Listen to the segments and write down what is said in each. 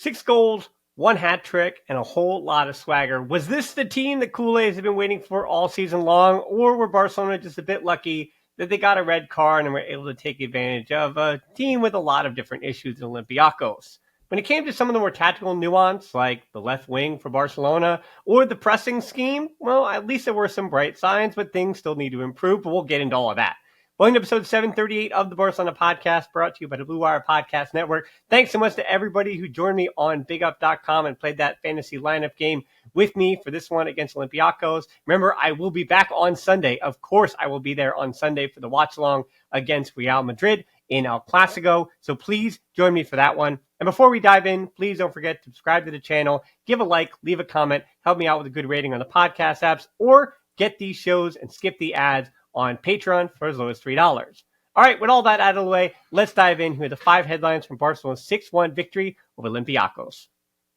6 goals, 1 hat trick, and a whole lot of swagger. Was this the team that Culers have been waiting for all season long, or were Barcelona just a bit lucky that they got a red card and were able to take advantage of a team with a lot of different issues in Olympiacos? When it came to some of the more tactical nuance, like the left wing for Barcelona or the pressing scheme, well, at least there were some bright signs, but things still need to improve, but we'll get into all of that. Welcome to episode 738 of the Barcelona Podcast, brought to you by the Blue Wire Podcast Network. Thanks so much to everybody who joined me on BigUp.com and played that fantasy lineup game with me for this one against Olympiacos. Remember, I will be back on Sunday. Of course, I will be there on Sunday for the watch-along against Real Madrid in El Clásico, so please join me for that one. And before we dive in, please don't forget to subscribe to the channel, give a like, leave a comment, help me out with a good rating on the podcast apps, or get these shows and skip the ads on Patreon for as low as $3. All right, with all that out of the way, let's dive in. Here are the 5 headlines from Barcelona's 6-1 victory over Olympiacos.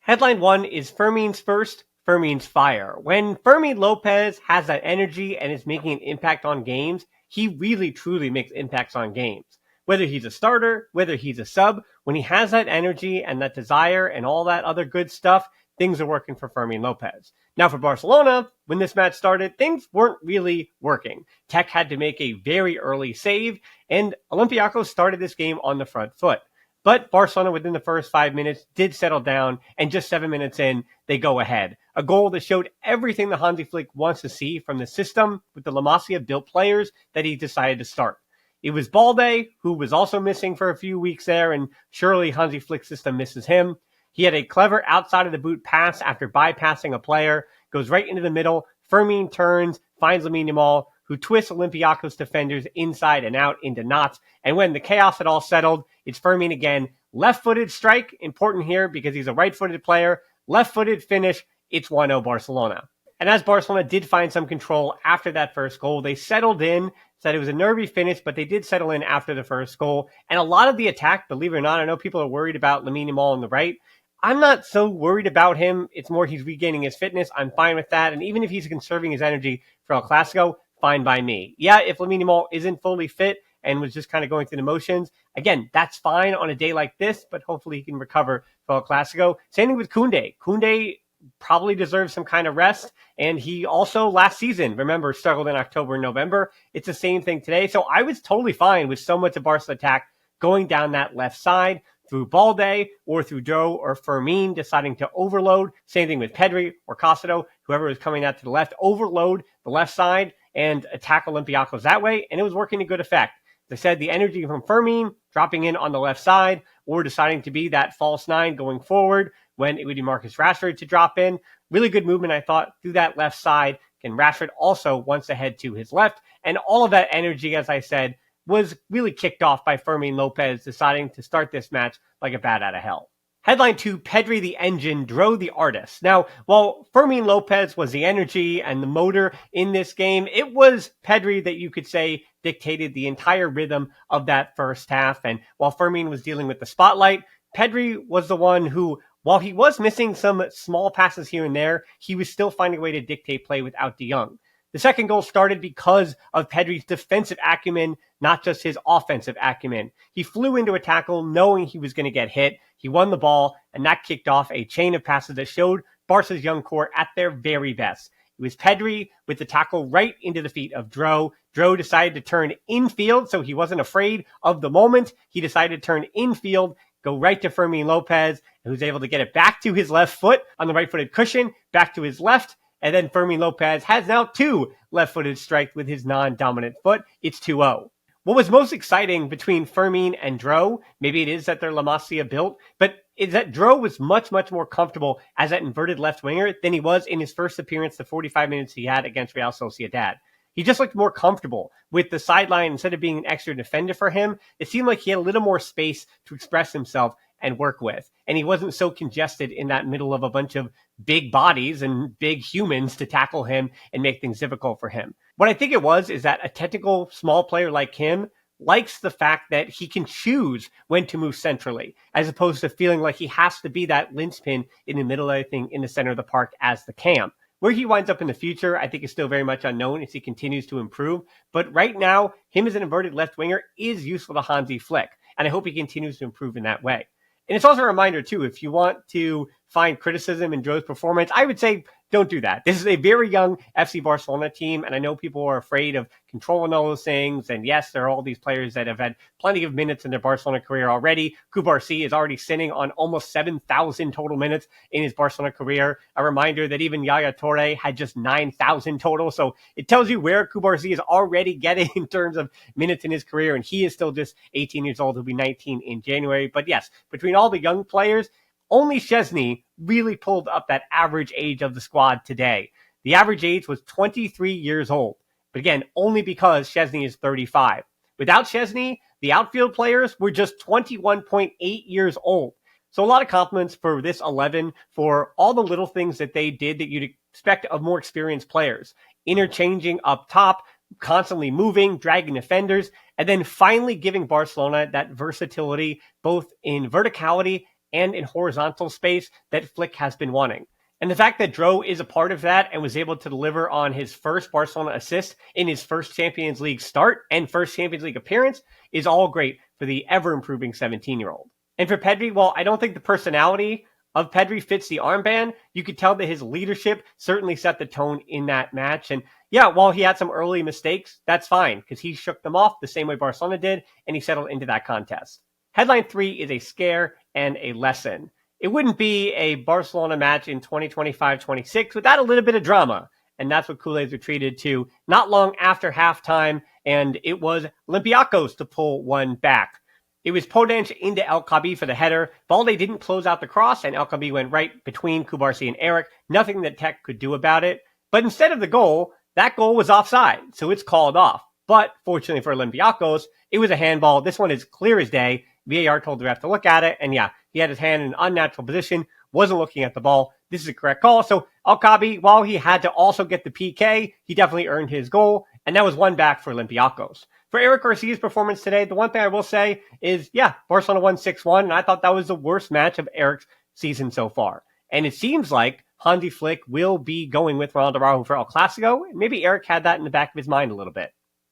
Headline 1 is Fermin's first, Fermin's fire. When Fermin Lopez has that energy and is making an impact on games, he really truly makes impacts on games. Whether he's a starter, whether he's a sub, when he has that energy and that desire and all that other good stuff, things are working for Fermin Lopez. Now for Barcelona, when this match started, things weren't really working. Tech had to make a very early save, and Olympiacos started this game on the front foot. But Barcelona, within the first 5 minutes, did settle down, and just 7 minutes in, they go ahead. A goal that showed everything the Hansi Flick wants to see from the system with the La Masia-built players that he decided to start. It was Balde, who was also missing for a few weeks there, and surely Hansi Flick's system misses him. He had a clever outside of the boot pass after bypassing a player, goes right into the middle. Fermin turns, finds Lamine, who twists Olympiacos defenders inside and out into knots. And when the chaos had all settled, it's Fermin again. Left-footed strike, important here because he's a right-footed player. Left-footed finish, it's 1-0 Barcelona. And as Barcelona did find some control after that first goal, they settled in, said it was a nervy finish, but they did settle in after the first goal. And a lot of the attack, believe it or not, I know people are worried about Lamine on the right. I'm not so worried about him. It's more he's regaining his fitness. I'm fine with that. And even if he's conserving his energy for El Clásico, fine by me. Yeah, if Lamine isn't fully fit and was just kind of going through the motions, again, that's fine on a day like this, but hopefully he can recover for El Clásico. Same thing with Koundé. Koundé probably deserves some kind of rest. And he also last season, remember, struggled in October and November. It's the same thing today. So I was totally fine with so much of Barca attack going down that left side through Balde or through Dro or Fermin deciding to overload. Same thing with Pedri or Clásico, whoever was coming out to the left, overload the left side and attack Olympiacos that way. And it was working to good effect. They said the energy from Fermin dropping in on the left side or deciding to be that false 9 going forward when it would be Marcus Rashford to drop in. Really good movement, I thought, through that left side. And Rashford also wants to head to his left. And all of that energy, as I said, was really kicked off by Fermin Lopez deciding to start this match like a bat out of hell. Headline 2, Pedri the engine, Dro the artist. Now, while Fermin Lopez was the energy and the motor in this game, it was Pedri that you could say dictated the entire rhythm of that first half. And while Fermin was dealing with the spotlight, Pedri was the one who, while he was missing some small passes here and there, he was still finding a way to dictate play without De Jong. The second goal started because of Pedri's defensive acumen, not just his offensive acumen. He flew into a tackle knowing he was going to get hit. He won the ball, and that kicked off a chain of passes that showed Barca's young core at their very best. It was Pedri with the tackle right into the feet of Dro. Dro decided to turn infield, so he wasn't afraid of the moment. He decided to turn infield, go right to Fermin Lopez, who was able to get it back to his left foot on the right-footed cushion, back to his left. And then Fermin Lopez has now 2 left-footed strikes with his non-dominant foot. It's 2-0. What was most exciting between Fermin and Dro, maybe it is that they're La Masia built, but is that Dro was much, much more comfortable as that inverted left winger than he was in his first appearance, the 45 minutes he had against Real Sociedad. He just looked more comfortable with the sideline. Instead of being an extra defender for him, it seemed like he had a little more space to express himself and work with. And he wasn't so congested in that middle of a bunch of big bodies and big humans to tackle him and make things difficult for him. What I think it was is that a technical small player like him likes the fact that he can choose when to move centrally, as opposed to feeling like he has to be that linchpin in the middle of everything in the center of the park as the cam. Where he winds up in the future, I think is still very much unknown as he continues to improve. But right now, him as an inverted left winger is useful to Hansi Flick. And I hope he continues to improve in that way. And it's also a reminder, too, if you want to find criticism in Dro's performance, I would say don't do that. This is a very young FC Barcelona team, and I know people are afraid of controlling all those things. And yes, there are all these players that have had plenty of minutes in their Barcelona career already. Cubarsí is already sitting on almost 7,000 total minutes in his Barcelona career. A reminder that even Yaya Touré had just 9,000 total. So it tells you where Cubarsí is already getting in terms of minutes in his career, and he is still just 18 years old. He'll be 19 in January. But yes, between all the young players, only Szczesny really pulled up that average age of the squad today. The average age was 23 years old. But again, only because Szczesny is 35. Without Szczesny, the outfield players were just 21.8 years old. So a lot of compliments for this 11 for all the little things that they did that you'd expect of more experienced players. Interchanging up top, constantly moving, dragging defenders, and then finally giving Barcelona that versatility both in verticality and in horizontal space that Flick has been wanting. And the fact that Dro is a part of that and was able to deliver on his first Barcelona assist in his first Champions League start and first Champions League appearance is all great for the ever-improving 17-year-old. And for Pedri, while I don't think the personality of Pedri fits the armband, you could tell that his leadership certainly set the tone in that match. And yeah, while he had some early mistakes, that's fine because he shook them off the same way Barcelona did, and he settled into that contest. Headline 3 is a scare and a lesson. It wouldn't be a Barcelona match in 2025-26 without a little bit of drama. And that's what Culers retreated to not long after halftime. And it was Olympiacos to pull one back. It was Podence into El Khabi for the header. Balde didn't close out the cross, and El Khabi went right between Cubarsí and Eric. Nothing that Tech could do about it. But instead of the goal, that goal was offside. So it's called off. But fortunately for Olympiacos, it was a handball. This one is clear as day. VAR told the ref to look at it, and yeah, he had his hand in an unnatural position, wasn't looking at the ball. This is a correct call. So El Khabi, while he had to also get the PK, he definitely earned his goal, and that was one back for Olympiacos. For Eric Garcia's performance today, the one thing I will say is, yeah, Barcelona won 6-1, and I thought that was the worst match of Eric's season so far. And it seems like Hansi Flick will be going with Ronaldo Araujo for El Clásico, and maybe Eric had that in the back of his mind a little bit.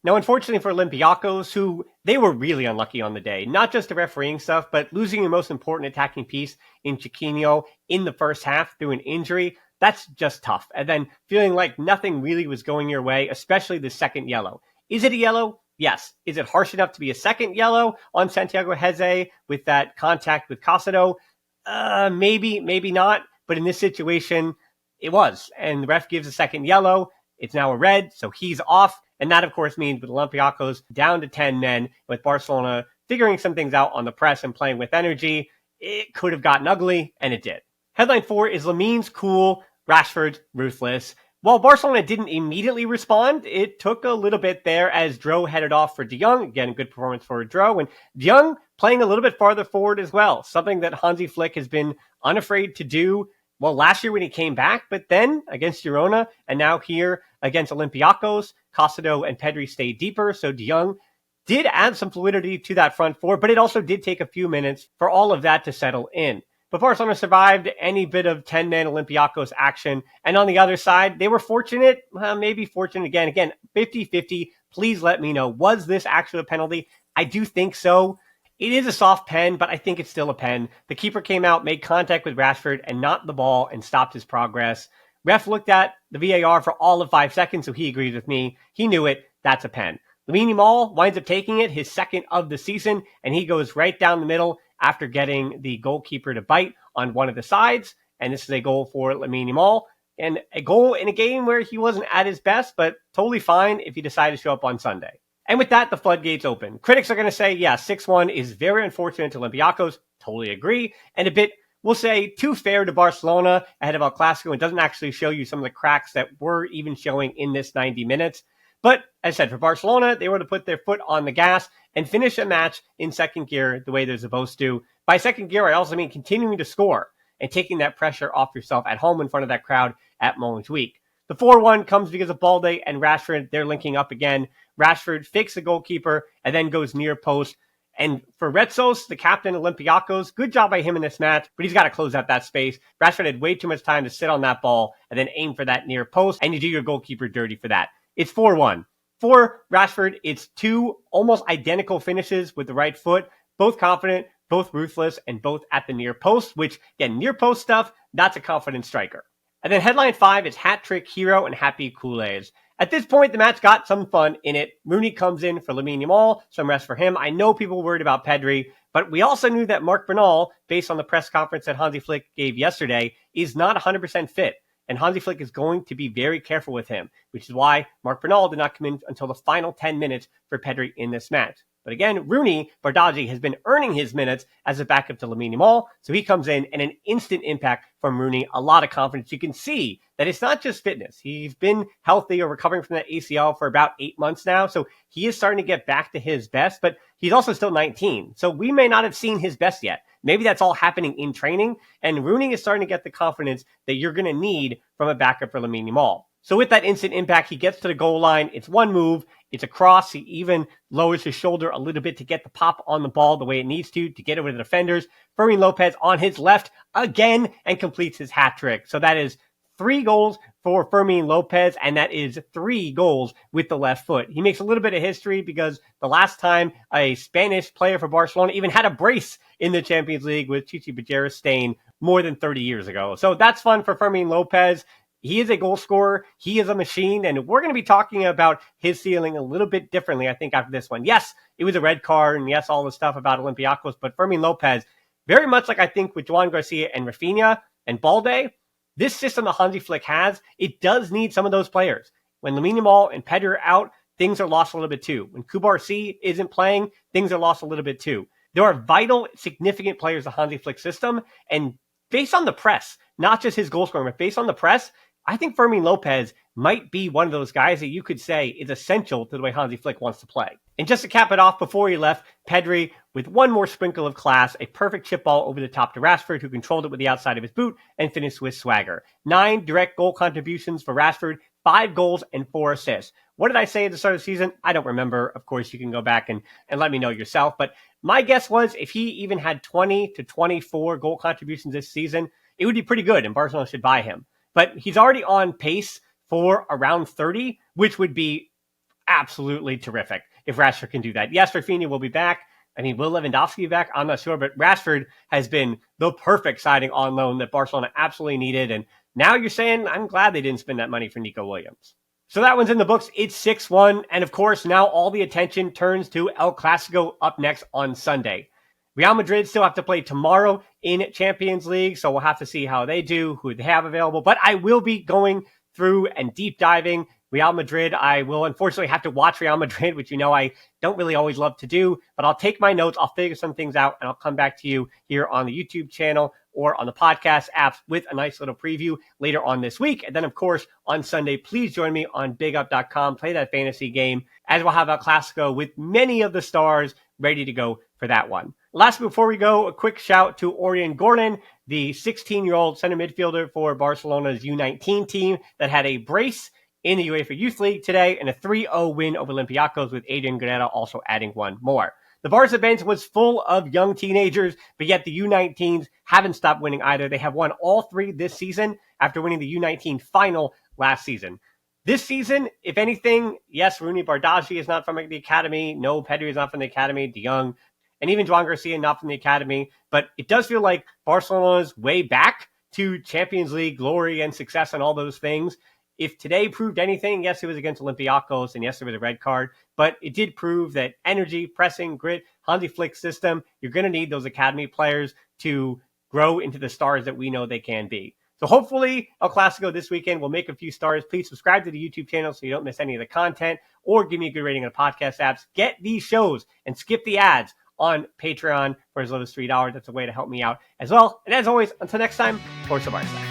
Now, unfortunately for Olympiacos, who they were really unlucky on the day, not just the refereeing stuff, but losing your most important attacking piece in Chiquinho in the first half through an injury, that's just tough. And then feeling like nothing really was going your way, especially the second yellow. Is it a yellow? Yes. Is it harsh enough to be a second yellow on Santiago Heze with that contact with Clásico? Maybe, maybe not. But in this situation, it was. And the ref gives a second yellow. It's now a red, so he's off. And that, of course, means with Olympiacos down to 10 men, with Barcelona figuring some things out on the press and playing with energy, it could have gotten ugly, and it did. Headline 4 is Lamine's cool, Rashford's ruthless. While Barcelona didn't immediately respond, it took a little bit there as Dro headed off for De Jong. Again, a good performance for Dro. And De Jong playing a little bit farther forward as well, something that Hansi Flick has been unafraid to do. Well, last year when he came back, but then against Girona, and now here against Olympiacos, Clásico and Pedri stayed deeper, so De Jong did add some fluidity to that front four, but it also did take a few minutes for all of that to settle in. But Barcelona survived any bit of 10-man Olympiacos action, and on the other side, they were fortunate, maybe fortunate again, 50-50. Please let me know, was this actually a penalty? I do think so. It is a soft pen, but I think it's still a pen. The keeper came out, made contact with Rashford, and knocked the ball and stopped his progress. Ref looked at the VAR for all of 5 seconds, so he agrees with me. He knew it. That's a pen. Lamine winds up taking it, his second of the season, and he goes right down the middle after getting the goalkeeper to bite on one of the sides. And this is a goal for Lamine and a goal in a game where he wasn't at his best, but totally fine if he decided to show up on Sunday. And with that, the floodgates open. Critics are going to say, yeah, 6-1 is very unfortunate to Olympiacos. Totally agree. And a bit, we'll say, too fair to Barcelona ahead of El Clásico and doesn't actually show you some of the cracks that were even showing in this 90 minutes. But as I said, for Barcelona, they were to put their foot on the gas and finish a match in second gear the way they're supposed to. By second gear, I also mean continuing to score and taking that pressure off yourself at home in front of that crowd at Montjuic. The 4-1 comes because of Balde and Rashford. They're linking up again. Rashford fakes the goalkeeper and then goes near post. And for Retsos, the captain of Olympiacos, good job by him in this match, but he's got to close out that space. Rashford had way too much time to sit on that ball and then aim for that near post, and you do your goalkeeper dirty for that. It's 4-1. For Rashford, it's 2 almost identical finishes with the right foot, both confident, both ruthless and both at the near post, which, again, near post stuff, that's a confident striker. And then headline 5 is hat trick hero and happy Culers. At this point, the match got some fun in it. Rooney comes in for Lamine, some rest for him. I know people were worried about Pedri, but we also knew that Marc Bernal, based on the press conference that Hansi Flick gave yesterday, is not 100% fit. And Hansi Flick is going to be very careful with him, which is why Marc Bernal did not come in until the final 10 minutes for Pedri in this match. But again, Rooney Bardghji has been earning his minutes as a backup to Lamine Yamal, so he comes in and an instant impact from Rooney, a lot of confidence. You can see that it's not just fitness. He's been healthy or recovering from that ACL for about 8 months now, so he is starting to get back to his best, but he's also still 19, so we may not have seen his best yet. Maybe that's all happening in training, and Rooney is starting to get the confidence that you're going to need from a backup for Lamine Yamal. So with that instant impact, he gets to the goal line. It's one move. It's a cross. He even lowers his shoulder a little bit to get the pop on the ball the way it needs to get over the defenders. Fermin Lopez on his left again and completes his hat trick. So that is 3 goals for Fermin Lopez, and that is 3 goals with the left foot. He makes a little bit of history because the last time a Spanish player for Barcelona even had a brace in the Champions League with Chichi Bajera's stain more than 30 years ago. So that's fun for Fermin Lopez. He is a goal scorer. He is a machine. And we're going to be talking about his ceiling a little bit differently, I think, after this one. Yes, it was a red card. And yes, all the stuff about Olympiacos. But Fermin Lopez, very much like I think with Juan Garcia and Rafinha and Balde, this system that Hansi Flick has, it does need some of those players. When Lamine Yamal and Pedri are out, things are lost a little bit too. When Kubar C isn't playing, things are lost a little bit too. There are vital, significant players in the Hansi Flick system. And based on the press, not just his goal scoring, but based on the press, I think Fermin Lopez might be one of those guys that you could say is essential to the way Hansi Flick wants to play. And just to cap it off before he left, Pedri with one more sprinkle of class, a perfect chip ball over the top to Rashford, who controlled it with the outside of his boot and finished with swagger. 9 direct goal contributions for Rashford, 5 goals and 4 assists. What did I say at the start of the season? I don't remember. Of course, you can go back and let me know yourself. But my guess was if he even had 20 to 24 goal contributions this season, it would be pretty good and Barcelona should buy him. But he's already on pace for around 30, which would be absolutely terrific if Rashford can do that. Yes, Rafinha will be back. I mean, will Lewandowski be back? I'm not sure, but Rashford has been the perfect signing on loan that Barcelona absolutely needed. And now you're saying, I'm glad they didn't spend that money for Nico Williams. So that one's in the books. It's 6-1. And of course, now all the attention turns to El Clásico up next on Sunday. Real Madrid still have to play tomorrow in Champions League, so we'll have to see how they do, who they have available. But I will be going through and deep diving Real Madrid. I will unfortunately have to watch Real Madrid, which you know I don't really always love to do. But I'll take my notes, I'll figure some things out, and I'll come back to you here on the YouTube channel or on the podcast apps with a nice little preview later on this week. And then, of course, on Sunday, please join me on bigup.com, play that fantasy game, as we'll have El Clásico with many of the stars ready to go for that one. Last, before we go, a quick shout to Orion Gordon, the 16-year-old center midfielder for Barcelona's U19 team that had a brace in the UEFA Youth League today and a 3-0 win over Olympiacos, with Adrian Guerrero also adding one more. The Barça bench was full of young teenagers, but yet the U19s haven't stopped winning either. They have won all 3 this season after winning the U19 final last season. This season, if anything, yes, Rooney Bardghji is not from the academy. No, Pedri is not from the academy. De Jong, and even Juan Garcia not from the academy. But it does feel like Barcelona's way back to Champions League glory and success and all those things. If today proved anything, yes, it was against Olympiacos, and yes, there was a red card, but it did prove that energy, pressing, grit, Hansi Flick system, you're going to need those academy players to grow into the stars that we know they can be. So hopefully El Clásico this weekend will make a few stars. Please subscribe to the YouTube channel so you don't miss any of the content, or give me a good rating on the podcast apps. Get these shows and skip the ads on Patreon for as little as $3. That's a way to help me out as well. And as always, until next time, Forza Barça.